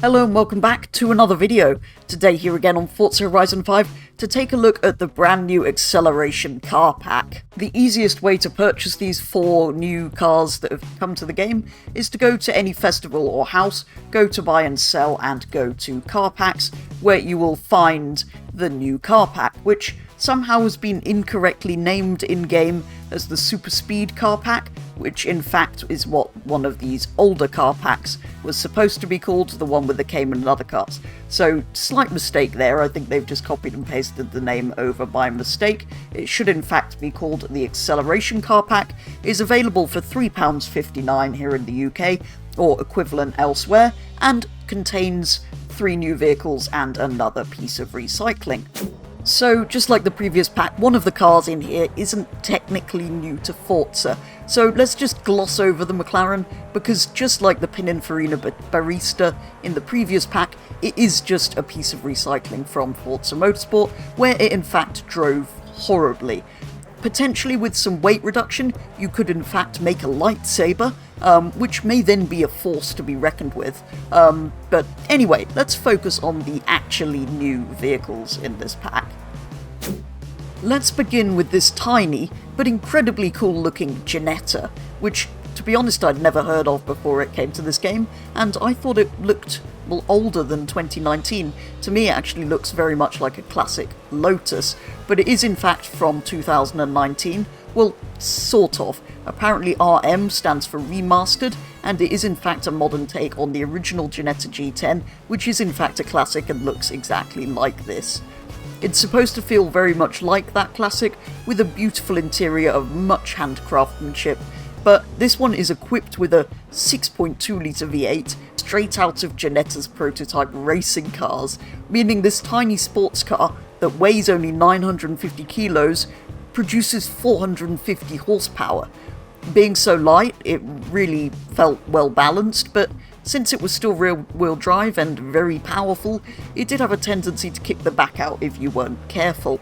Hello and welcome back to another video. Today here again on Forza Horizon 5 to take a look at the brand new Acceleration car pack. The easiest way to purchase these 4 new cars that have come to the game is to go to any festival or house, go to buy and sell, and go to car packs, where you will find the new car pack, which somehow has been incorrectly named in-game as the Super Speed car pack, which in fact is what one of these older car packs was supposed to be called, the one with the Cayman and other cars. So, slight mistake there. I think they've just copied and pasted the name over by mistake. It should in fact be called the Acceleration car pack. It is available for £3.59 here in the UK, or equivalent elsewhere, and contains 3 new vehicles and another piece of recycling. So, just like the previous pack, one of the cars in here isn't technically new to Forza, so let's just gloss over the McLaren, because just like the Pininfarina Barista in the previous pack, it is just a piece of recycling from Forza Motorsport, where it in fact drove horribly. Potentially with some weight reduction, you could in fact make a lightsaber, which may then be a force to be reckoned with. But anyway, let's focus on the actually new vehicles in this pack. Let's begin with this tiny, but incredibly cool looking Ginetta, which, to be honest, I'd never heard of before it came to this game, and I thought it looked, well, older than 2019. To me, it actually looks very much like a classic Lotus, but it is in fact from 2019. Well, sort of. Apparently RM stands for Remastered, and it is in fact a modern take on the original Ginetta G10, which is in fact a classic and looks exactly like this. It's supposed to feel very much like that classic, with a beautiful interior of much handcraftsmanship, but this one is equipped with a 6.2 litre V8, straight out of Ginetta's prototype racing cars, meaning this tiny sports car that weighs only 950 kilos produces 450 horsepower. Being so light, it really felt well balanced, but since it was still rear-wheel drive and very powerful, it did have a tendency to kick the back out if you weren't careful.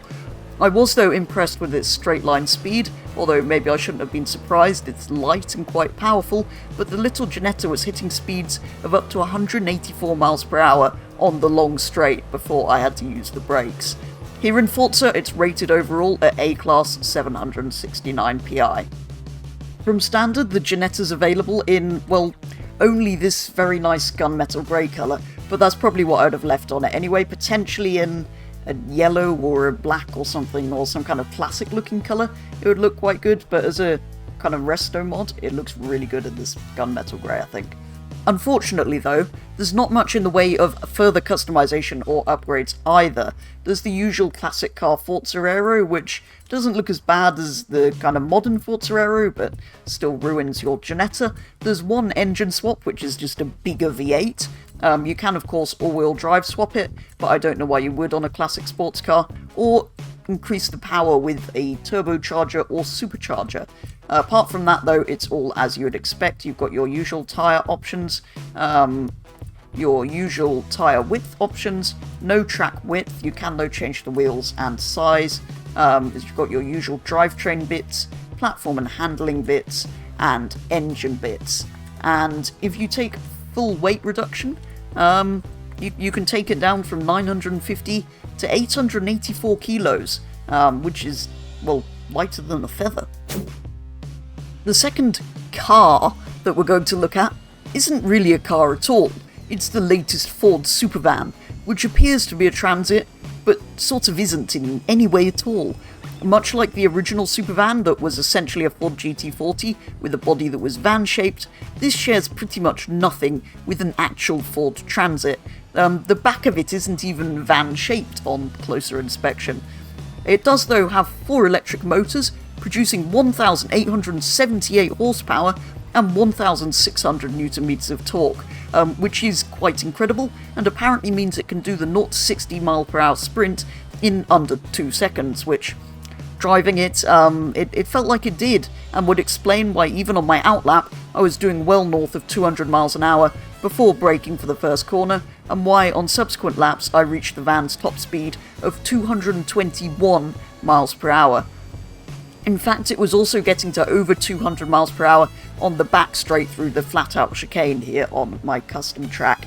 I was though impressed with its straight line speed, although maybe I shouldn't have been surprised. It's light and quite powerful, but the little Ginetta was hitting speeds of up to 184 miles per hour on the long straight before I had to use the brakes. Here in Forza, it's rated overall at A-Class 769 PI. From standard, the Ginetta's available in, well, only this very nice gunmetal grey colour, but that's probably what I would have left on it anyway, potentially in a yellow or a black or something, or some kind of classic looking colour. It would look quite good, but as a kind of resto mod, it looks really good in this gunmetal grey, I think. Unfortunately though, there's not much in the way of further customization or upgrades either. There's the usual classic car Forza Aero, which doesn't look as bad as the kind of modern Forza Aero, but still ruins your Ginetta. There's one engine swap, which is just a bigger V8. You can of course all-wheel drive swap it, but I don't know why you would on a classic sports car, or increase the power with a turbocharger or supercharger. Apart from that though, it's all as you would expect. You've got your usual tyre options, your usual tyre width options, no track width. You can though change the wheels and size. You've got your usual drivetrain bits, platform and handling bits, and engine bits. And if you take full weight reduction, you can take it down from 950 to 884 kilos, which is, well, lighter than a feather. The second car that we're going to look at isn't really a car at all. It's the latest Ford Supervan, which appears to be a transit, but sort of isn't in any way at all. Much like the original Supervan that was essentially a Ford GT40 with a body that was van-shaped, this shares pretty much nothing with an actual Ford Transit. The back of it isn't even van-shaped on closer inspection. It does though have 4 electric motors, producing 1,878 horsepower and 1,600 Nm of torque, which is quite incredible, and apparently means it can do the 0 to 60 mph sprint in under 2 seconds, which, driving it, it felt like it did, and would explain why even on my outlap I was doing well north of 200 miles an hour before braking for the first corner, and why on subsequent laps I reached the van's top speed of 221 miles per hour. In fact, it was also getting to over 200 miles per hour on the back straight through the flat-out chicane here on my custom track.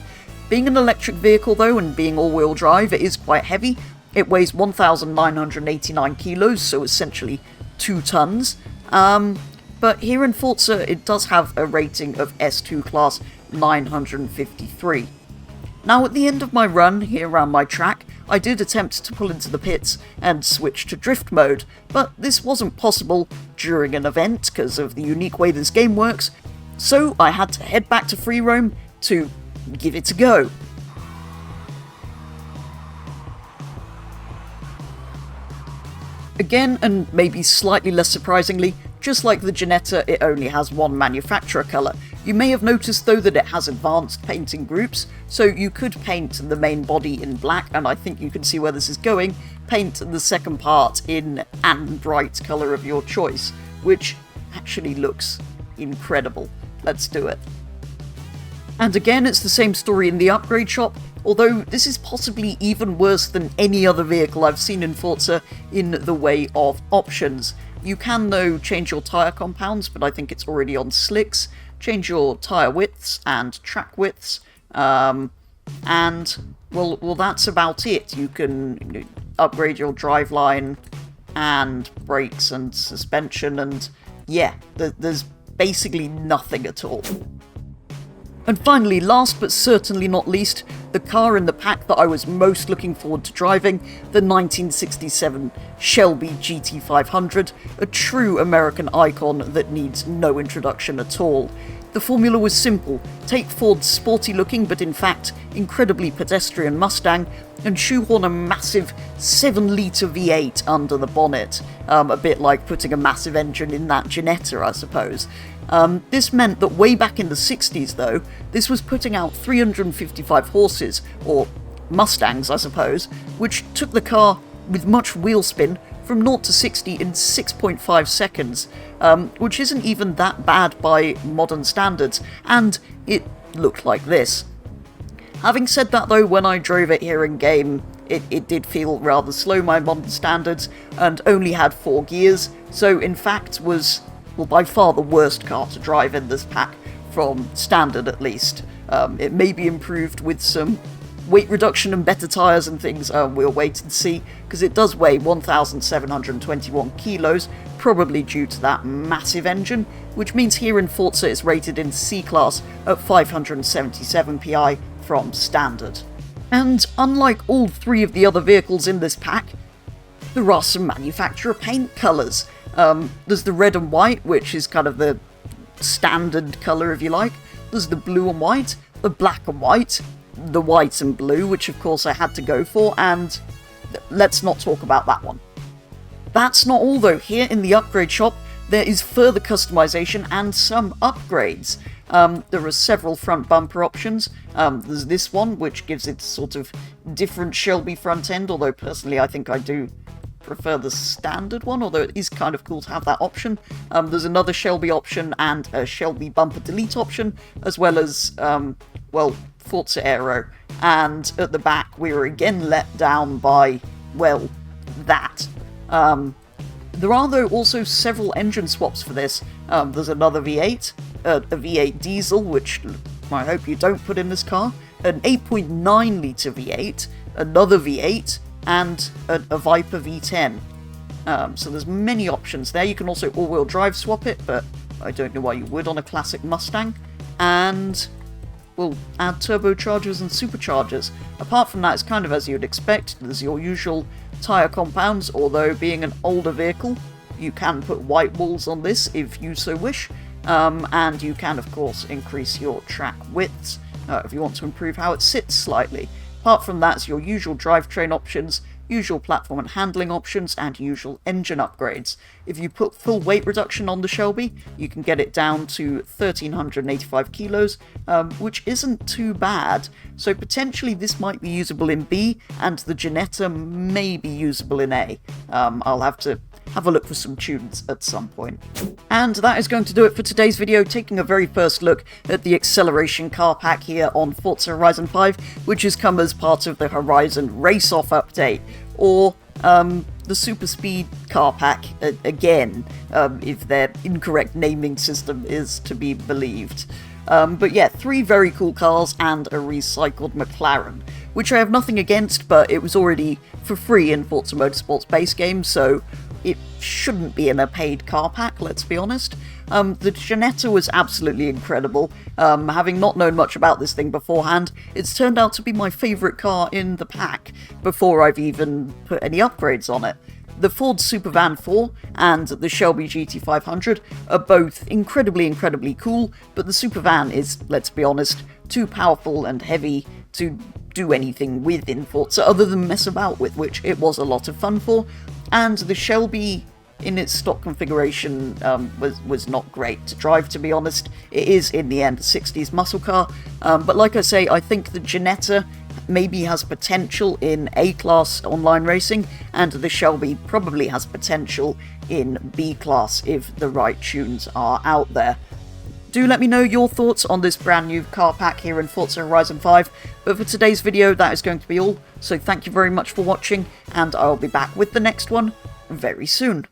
Being an electric vehicle though, and being all-wheel drive, it is quite heavy. It weighs 1,989 kilos, so essentially 2 tons. But here in Forza, it does have a rating of S2 class 953. Now, at the end of my run here around my track, I did attempt to pull into the pits and switch to drift mode, but this wasn't possible during an event because of the unique way this game works, so I had to head back to free roam to give it a go. Again, and maybe slightly less surprisingly, just like the Ginetta, it only has one manufacturer colour. You may have noticed though that it has advanced painting groups, so you could paint the main body in black, and I think you can see where this is going, paint the second part in an bright colour of your choice, which actually looks incredible. Let's do it. And again, it's the same story in the upgrade shop, although this is possibly even worse than any other vehicle I've seen in Forza in the way of options. You can, though, change your tyre compounds, but I think it's already on slicks, change your tyre widths and track widths, and, well, that's about it. You can upgrade your driveline and brakes and suspension, and yeah, there's basically nothing at all. And finally, last but certainly not least, the car in the pack that I was most looking forward to driving, the 1967 Shelby GT500, a true American icon that needs no introduction at all. The formula was simple: take Ford's sporty-looking but in fact incredibly pedestrian Mustang and shoehorn a massive 7-litre V8 under the bonnet, a bit like putting a massive engine in that Ginetta, I suppose. This meant that way back in the 60s, though, this was putting out 355 horses, or Mustangs, I suppose, which took the car, with much wheel spin, from 0 to 60 in 6.5 seconds, which isn't even that bad by modern standards, and it looked like this. Having said that though, when I drove it here in game, it did feel rather slow by modern standards, and only had 4 gears, so in fact was, well, by far the worst car to drive in this pack, from standard at least. It may be improved with some weight reduction and better tyres and things, we'll wait and see, because it does weigh 1,721 kilos, probably due to that massive engine, which means here in Forza it's rated in C-Class at 577 PI from standard. And unlike all 3 of the other vehicles in this pack, there are some manufacturer paint colours. There's the red and white, which is kind of the standard colour if you like. There's the blue and white, the black and white, the white and blue, which of course I had to go for, and let's not talk about that one. That's not all though. Here in the upgrade shop there is further customization and some upgrades. There are several front bumper options. There's this one, which gives it sort of different Shelby front end, although personally I think I do prefer the standard one, although it is kind of cool to have that option. There's another Shelby option and a Shelby bumper delete option, as well as, well, Forza Aero. And at the back we were again let down by, well, that. There are though also several engine swaps for this. There's another V8, a V8 diesel, which I hope you don't put in this car, an 8.9 litre V8, another V8, and a Viper V10. So there's many options there. You can also all-wheel drive swap it, but I don't know why you would on a classic Mustang. And we'll add turbochargers and superchargers. Apart from that, it's kind of as you'd expect. There's your usual tyre compounds, although being an older vehicle, you can put white walls on this if you so wish. And you can, of course, increase your track widths if you want to improve how it sits slightly. Apart from that, it's your usual drivetrain options, usual platform and handling options, and usual engine upgrades. If you put full weight reduction on the Shelby, you can get it down to 1,385 kilos, which isn't too bad. So potentially this might be usable in B, and the Ginetta may be usable in A. I'll have to have a look for some tunes at some point. And that is going to do it for today's video, taking a very first look at the acceleration car pack here on Forza Horizon 5, which has come as part of the Horizon Race Off update, or the Super Speed car pack again, if their incorrect naming system is to be believed. But yeah, 3 very cool cars and a recycled McLaren, which I have nothing against, but it was already for free in Forza Motorsport's base game, so it shouldn't be in a paid car pack, let's be honest. The Ginetta was absolutely incredible. Having not known much about this thing beforehand, it's turned out to be my favourite car in the pack, before I've even put any upgrades on it. The Ford Supervan 4 and the Shelby GT500 are both incredibly cool, but the Supervan is, let's be honest, too powerful and heavy to do anything with in Forza other than mess about with, which it was a lot of fun for. And the Shelby in its stock configuration was not great to drive, to be honest. It is, in the end, a 60s muscle car, but like I say, I think the Ginetta maybe has potential in A-class online racing, and the Shelby probably has potential in B-class if the right tunes are out there. Do let me know your thoughts on this brand new car pack here in Forza Horizon 5, but for today's video that is going to be all, so thank you very much for watching, and I'll be back with the next one very soon.